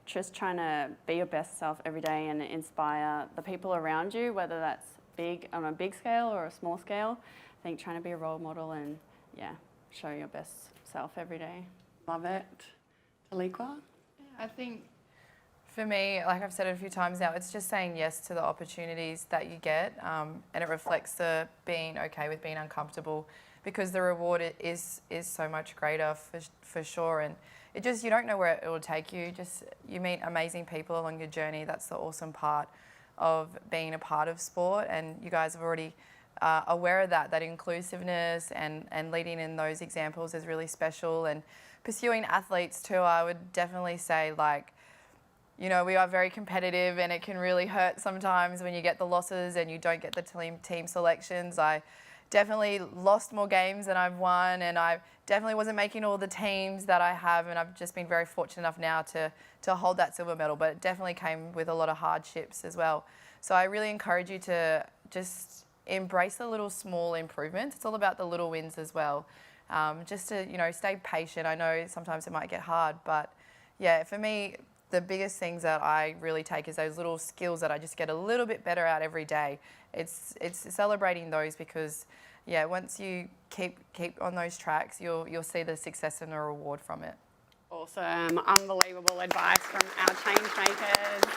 just trying to be your best self every day and inspire the people around you, whether that's big on a big scale or a small scale. I think trying to be a role model and, yeah, show your best self every day. Love it. Taliqua? I think for me, like I've said it a few times now, it's just saying yes to the opportunities that you get, and it reflects the being okay with being uncomfortable, because the reward is so much greater for sure. And it just, you don't know where it will take you. Just, you meet amazing people along your journey. That's the awesome part of being a part of sport, and you guys are already aware of that inclusiveness and leading in those examples is really special. And pursuing athletes too, I would definitely say, like, we are very competitive, and it can really hurt sometimes when you get the losses and you don't get the team selections. I definitely lost more games than I've won, and I definitely wasn't making all the teams that I have, and I've just been very fortunate enough now to hold that silver medal, but it definitely came with a lot of hardships as well. So I really encourage you to just embrace the little small improvements. It's all about the little wins as well. Just to, stay patient. I know sometimes it might get hard, but yeah, for me, the biggest things that I really take is those little skills that I just get a little bit better at every day. It's celebrating those, because yeah, once you keep on those tracks, you'll see the success and the reward from it. Awesome, unbelievable advice from our change makers.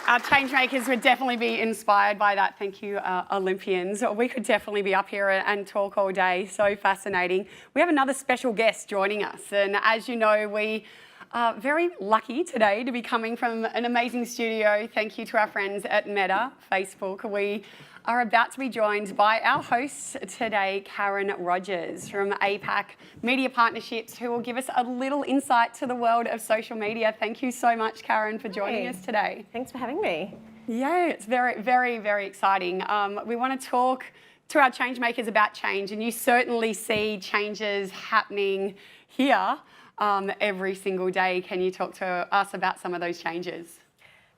Our change makers would definitely be inspired by that. Thank you, Olympians. We could definitely be up here and talk all day. So fascinating. We have another special guest joining us, and as you know, we are very lucky today to be coming from an amazing studio. Thank you to our friends at Meta Facebook. We are about to be joined by our host today, Karen Rogers from APAC Media Partnerships, who will give us a little insight to the world of social media. Thank you so much, Karen, for joining us today. Thanks for having me. Yeah, it's very, very, very exciting. We want to talk to our change makers about change, and you certainly see changes happening here every single day. Can you talk to us about some of those changes?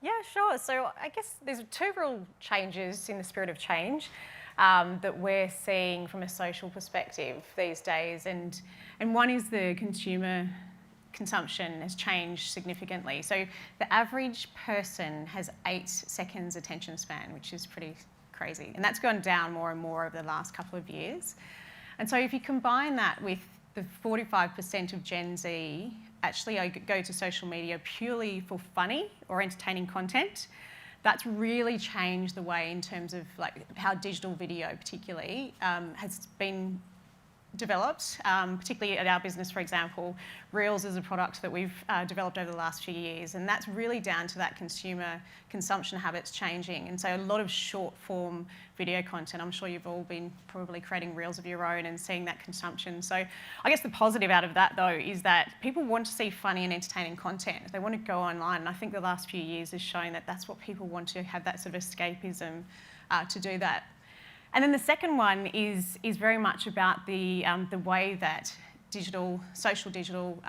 Yeah, sure. So I guess there's two real changes in the spirit of change that we're seeing from a social perspective these days. And one is the consumer consumption has changed significantly. So the average person has 8 seconds attention span, which is pretty crazy. And that's gone down more and more over the last couple of years. And so if you combine that with the 45% of Gen Z actually go to social media purely for funny or entertaining content, that's really changed the way in terms of like how digital video particularly has been developed, particularly at our business, for example. Reels is a product that we've developed over the last few years, and that's really down to that consumer consumption habits changing. And so a lot of short form video content, I'm sure you've all been probably creating reels of your own and seeing that consumption. So I guess the positive out of that though is that people want to see funny and entertaining content. They want to go online, and I think the last few years is showing that that's what people want, to have that sort of escapism to do that. And then the second one is very much about the way that social digital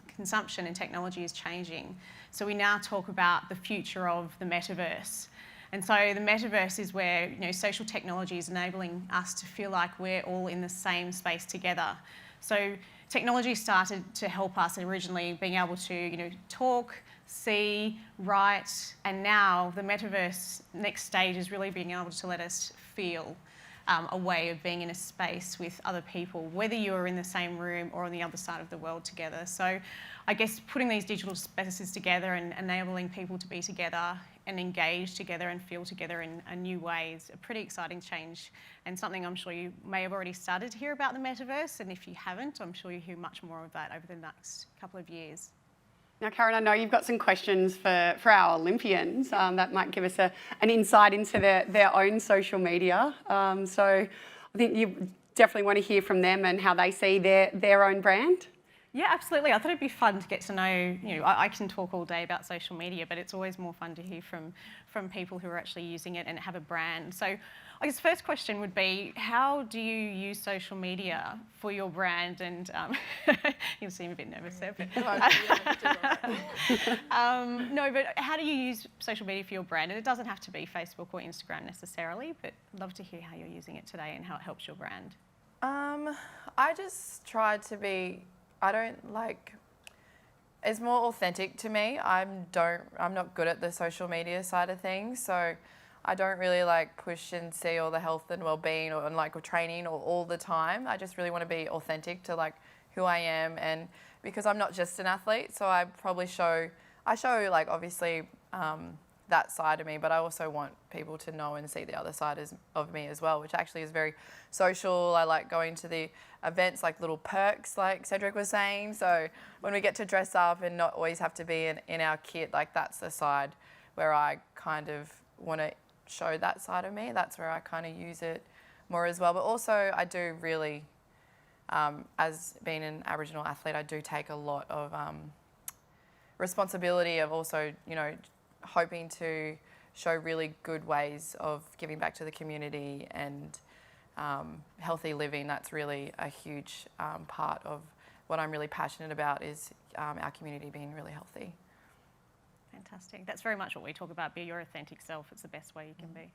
consumption and technology is changing. So we now talk about the future of the metaverse. And so the metaverse is where social technology is enabling us to feel like we're all in the same space together. So technology started to help us originally being able to talk, see, write, and now the metaverse next stage is really being able to let us feel a way of being in a space with other people, whether you're in the same room or on the other side of the world together. So I guess putting these digital spaces together and enabling people to be together and engage together and feel together in new ways, a pretty exciting change, and something I'm sure you may have already started to hear about the metaverse, and if you haven't, I'm sure you'll hear much more of that over the next couple of years. Now, Karen, I know you've got some questions for our Olympians that might give us an insight into their own social media. So I think you definitely want to hear from them and how they see their own brand. Yeah, absolutely. I thought it'd be fun to get to know, I can talk all day about social media, but it's always more fun to hear from people who are actually using it and have a brand. So I guess first question would be, how do you use social media for your brand? And you seem a bit nervous there. But, no, but how do you use social media for your brand? And it doesn't have to be Facebook or Instagram necessarily, but I'd love to hear how you're using it today and how it helps your brand. I just try to be, it's more authentic to me. I'm not good at the social media side of things, so I don't really push and see all the health and well-being or training all the time. I just really want to be authentic to who I am, and because I'm not just an athlete, so I show obviously that side of me, but I also want people to know and see the other side of me as well, which actually is very social. I like going to the events, little perks, like Cedric was saying. So when we get to dress up and not always have to be in our kit, that's the side where I kind of want to show that side of me. That's where I kind of use it more as well. But also I do really, as being an Aboriginal athlete, I do take a lot of responsibility of also, hoping to show really good ways of giving back to the community and healthy living. That's really a huge part of what I'm really passionate about, is our community being really healthy. Fantastic. That's very much what we talk about. Be your authentic self. It's the best way you can be.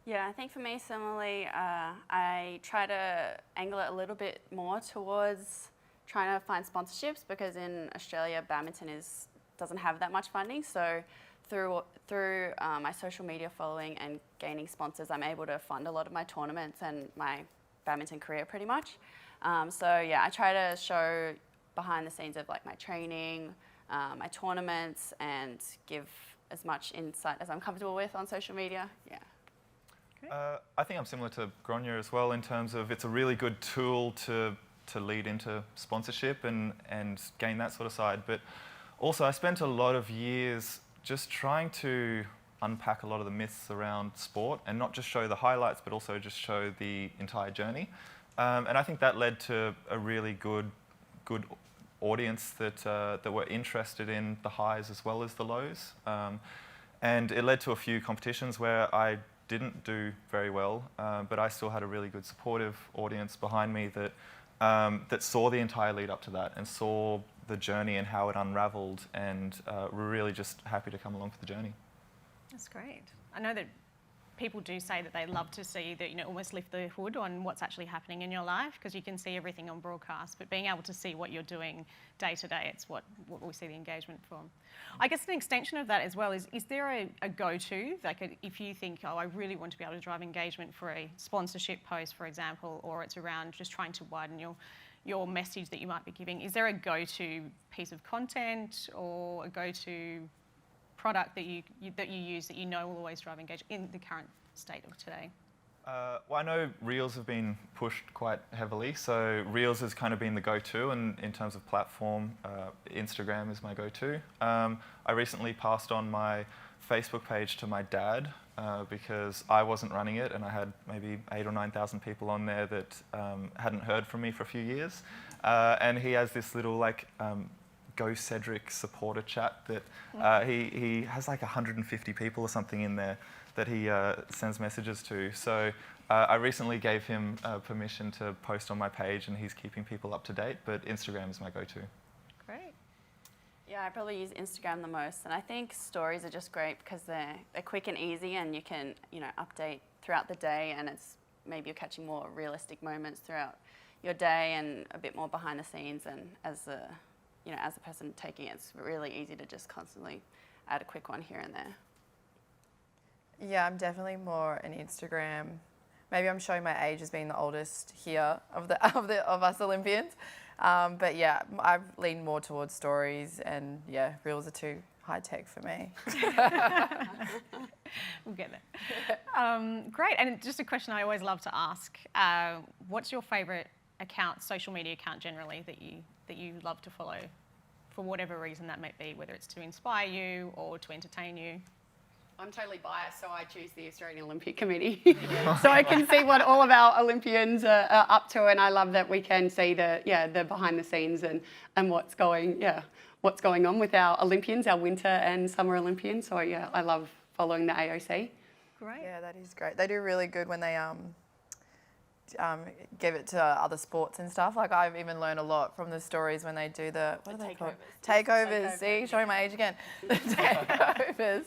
Yeah, I think for me, similarly, I try to angle it a little bit more towards trying to find sponsorships, because in Australia, badminton doesn't have that much funding. So through my social media following and gaining sponsors, I'm able to fund a lot of my tournaments and my badminton career pretty much. So yeah, I try to show behind the scenes of my training, my tournaments, and give as much insight as I'm comfortable with on social media. Yeah. I think I'm similar to Gronya as well, in terms of it's a really good tool to lead into sponsorship and gain that sort of side. But also I spent a lot of years just trying to unpack a lot of the myths around sport, and not just show the highlights, but also just show the entire journey. And I think that led to a really good audience that were interested in the highs as well as the lows. And it led to a few competitions where I didn't do very well, but I still had a really good supportive audience behind me that saw the entire lead up to that and saw the journey and how it unraveled, and were really just happy to come along for the journey. That's great. I know that people do say that they love to see that, almost lift the hood on what's actually happening in your life, because you can see everything on broadcast, but being able to see what you're doing day to day, it's what we see the engagement from. I guess an extension of that as well is there a go-to, if you think, oh, I really want to be able to drive engagement for a sponsorship post, for example, or it's around just trying to widen your message that you might be giving, is there a go-to piece of content or a go-to product that you use that will always drive engagement in the current state of today? Well, I know Reels have been pushed quite heavily, so Reels has kind of been the go-to, and in terms of platform, Instagram is my go-to. I recently passed on my Facebook page to my dad because I wasn't running it, and I had maybe 8,000 or 9,000 people on there that hadn't heard from me for a few years. And he has this little Go Cedric supporter chat that he has 150 people or something in there that he sends messages to. So I recently gave him permission to post on my page, and he's keeping people up to date, but Instagram is my go-to. Great. Yeah, I probably use Instagram the most, and I think stories are just great because they're quick and easy, and you can update throughout the day, and it's maybe you're catching more realistic moments throughout your day and a bit more behind the scenes, and as a person taking it, it's really easy to just constantly add a quick one here and there. Yeah, I'm definitely more an Instagram. Maybe I'm showing my age as being the oldest here of us Olympians. But yeah, I lean more towards stories, and yeah, Reels are too high tech for me. We'll get there. Great, and just a question I always love to ask: what's your favourite account, social media account generally, that you love to follow for whatever reason that might be, whether it's to inspire you or to entertain you. I'm totally biased, so I choose the Australian Olympic Committee. So I can see what all of our Olympians are up to, and I love that we can see the behind the scenes and what's going on with our Olympians, our winter and summer Olympians. So yeah, I love following the AOC. Great. Yeah, that is great. They do really good when they give it to other sports and stuff. Like I've even learned a lot from the stories when they do the takeovers. See, showing my age again. The takeovers.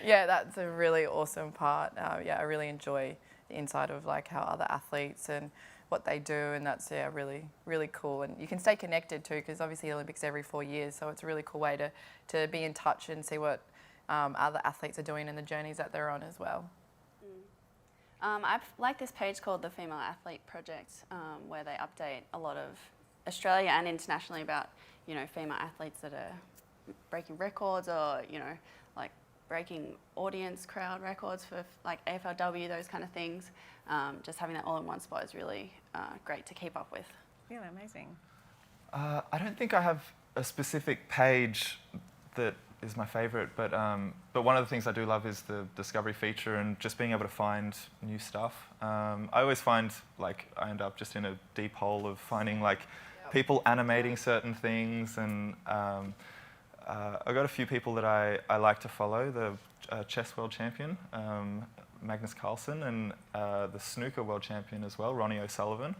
Yeah, that's a really awesome part. Yeah, I really enjoy the inside of like how other athletes and what they do, and that's really, really cool. And you can stay connected too, because obviously the Olympics every 4 years, so it's a really cool way to be in touch and see what other athletes are doing and the journeys that they're on as well. I like this page called the Female Athlete Project, where they update a lot of Australia and internationally about, female athletes that are breaking records or, like breaking audience crowd records for like AFLW, those kind of things. Just having that all in one spot is really great to keep up with. Yeah, amazing. I don't think I have a specific page that is my favourite, but one of the things I do love is the discovery feature and just being able to find new stuff. I always find like I end up just in a deep hole of finding like people animating certain things, and I've got a few people that I like to follow. The chess world champion, Magnus Carlsen, and the snooker world champion as well, Ronnie O'Sullivan.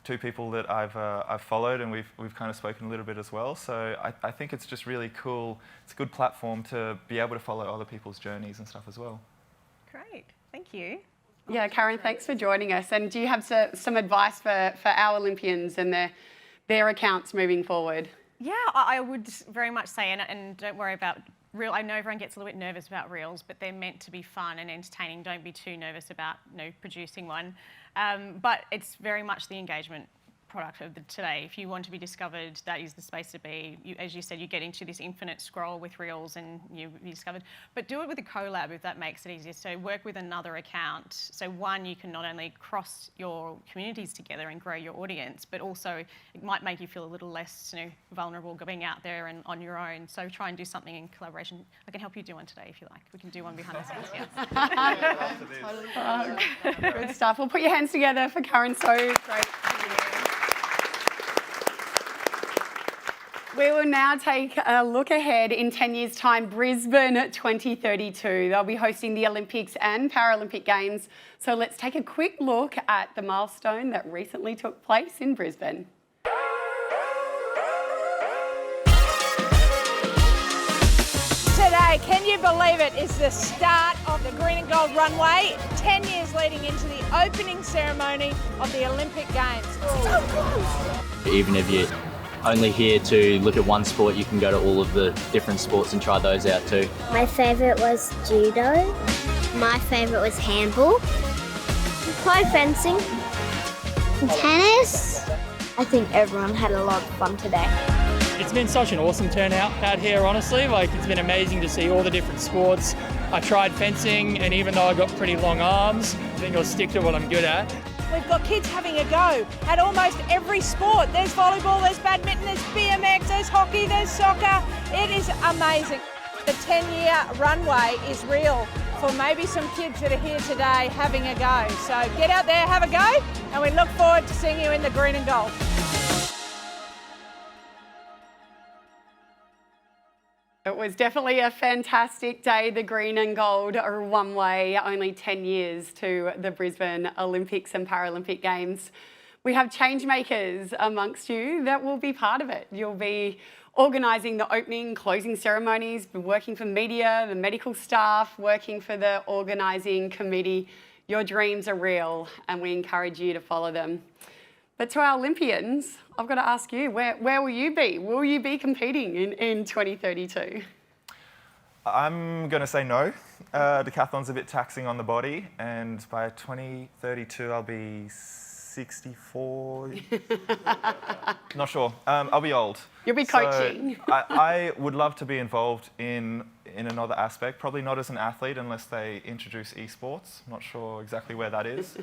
Two people that I've followed, and we've kind of spoken a little bit as well. So I think it's just really cool. It's a good platform to be able to follow other people's journeys and stuff as well. Great, thank you. Yeah, Karen, thanks for joining us. And do you have some advice for our Olympians and their accounts moving forward? Yeah, I would very much say, and don't worry about reel. I know everyone gets a little bit nervous about reels, but they're meant to be fun and entertaining. Don't be too nervous about producing one. But it's very much the engagement product of today. If you want to be discovered, that is the space to be. As you said, you get into this infinite scroll with reels and you be discovered. But do it with a collab if that makes it easier. So work with another account. So one, you can not only cross your communities together and grow your audience, but also it might make you feel a little less vulnerable being out there and on your own. So try and do something in collaboration. I can help you do one today if you like. We can do one behind the scenes here. Good stuff. We'll put your hands together for Karen. So great. We will now take a look ahead in 10 years' time, Brisbane 2032. They'll be hosting the Olympics and Paralympic Games. So let's take a quick look at the milestone that recently took place in Brisbane. Today, can you believe it, is the start of the green and gold runway, 10 years leading into the opening ceremony of the Olympic Games. So close! Even if you're only here to look at one sport, you can go to all of the different sports and try those out too. My favourite was judo. My favourite was handball. Played fencing. Tennis. I think everyone had a lot of fun today. It's been such an awesome turnout out here, honestly. It's been amazing to see all the different sports. I tried fencing, and even though I got pretty long arms, I think I'll stick to what I'm good at. We've got kids having a go at almost every sport. There's volleyball, there's badminton, there's BMX, there's hockey, there's soccer. It is amazing. The 10-year runway is real for maybe some kids that are here today having a go. So get out there, have a go, and we look forward to seeing you in the green and gold. It was definitely a fantastic day, the green and gold are one way, only 10 years to the Brisbane Olympics and Paralympic Games. We have change makers amongst you that will be part of it. You'll be organising the opening, closing ceremonies, working for media, the medical staff, working for the organising committee. Your dreams are real and we encourage you to follow them. But to our Olympians, I've got to ask you, where will you be? Will you be competing in 2032? I'm going to say no. Decathlon's a bit taxing on the body, and by 2032 I'll be 64. Not sure. I'll be old. You'll be coaching. So I would love to be involved in another aspect, probably not as an athlete unless they introduce esports. Not sure exactly where that is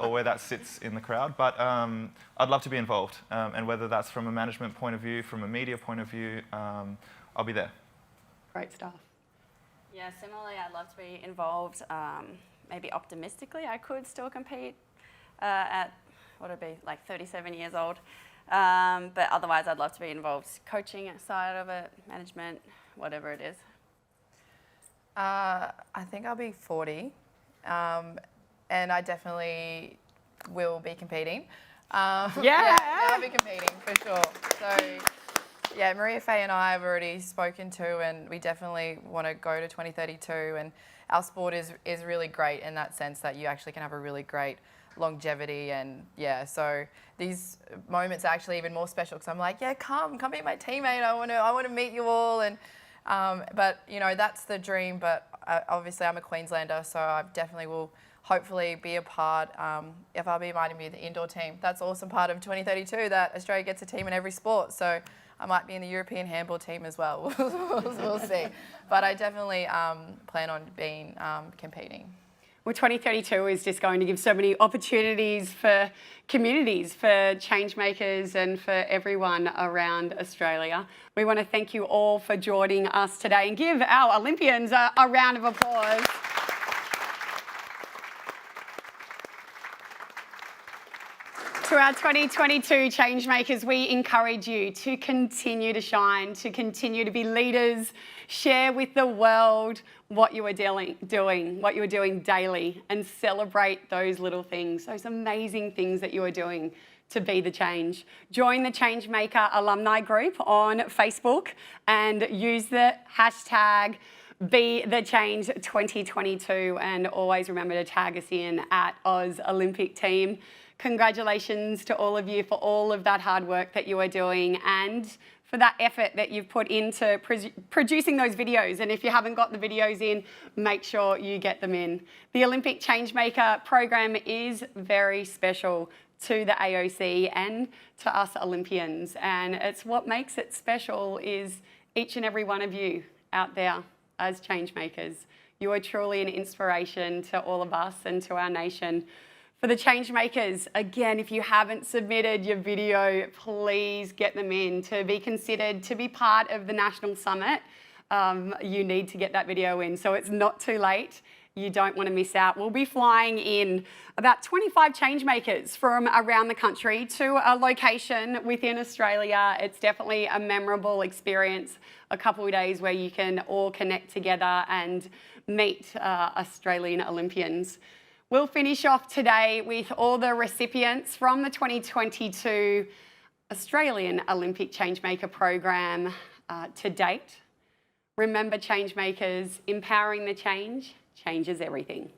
or where that sits in the crowd, but I'd love to be involved. And whether that's from a management point of view, from a media point of view, I'll be there. Great stuff. Yeah, similarly, I'd love to be involved. Maybe optimistically, I could still compete at, what would it be, like 37 years old. But otherwise, I'd love to be involved coaching side of it, management, whatever it is. I think I'll be 40, and I definitely will be competing. Yeah, I'll be competing for sure. So, yeah, Maria Faye and I have already spoken to, and we definitely want to go to 2032. And our sport is really great in that sense that you actually can have a really great longevity. And yeah, so these moments are actually even more special because I'm like, yeah, come be my teammate. I want to meet you all. And but you know, that's the dream. But obviously, I'm a Queenslander, so I definitely will hopefully be a part. If I'll be invited to be the indoor team, that's an awesome part of 2032 that Australia gets a team in every sport. So I might be in the European handball team as well. We'll see. But I definitely plan on being competing. Well, 2032 is just going to give so many opportunities for communities, for change makers and for everyone around Australia. We want to thank you all for joining us today and give our Olympians a round of applause. To our 2022 Changemakers, we encourage you to continue to shine, to continue to be leaders, share with the world what you are doing, what you are doing daily, and celebrate those little things, those amazing things that you are doing to be the change. Join the Changemaker alumni group on Facebook and use the hashtag #BeTheChange2022, and always remember to tag us in at Oz Olympic Team. Congratulations to all of you for all of that hard work that you are doing and for that effort that you've put into producing those videos. And if you haven't got the videos in, make sure you get them in. The Olympic Changemaker program is very special to the AOC and to us Olympians. And it's what makes it special is each and every one of you out there as changemakers. You are truly an inspiration to all of us and to our nation. For the Changemakers, again, if you haven't submitted your video, please get them in to be considered to be part of the National Summit. You need to get that video in, so it's not too late. You don't want to miss out. We'll be flying in about 25 Changemakers from around the country to a location within Australia. It's definitely a memorable experience, a couple of days where you can all connect together and meet Australian Olympians. We'll finish off today with all the recipients from the 2022 Australian Olympic Changemaker program to date. Remember, Changemakers, empowering the change changes everything.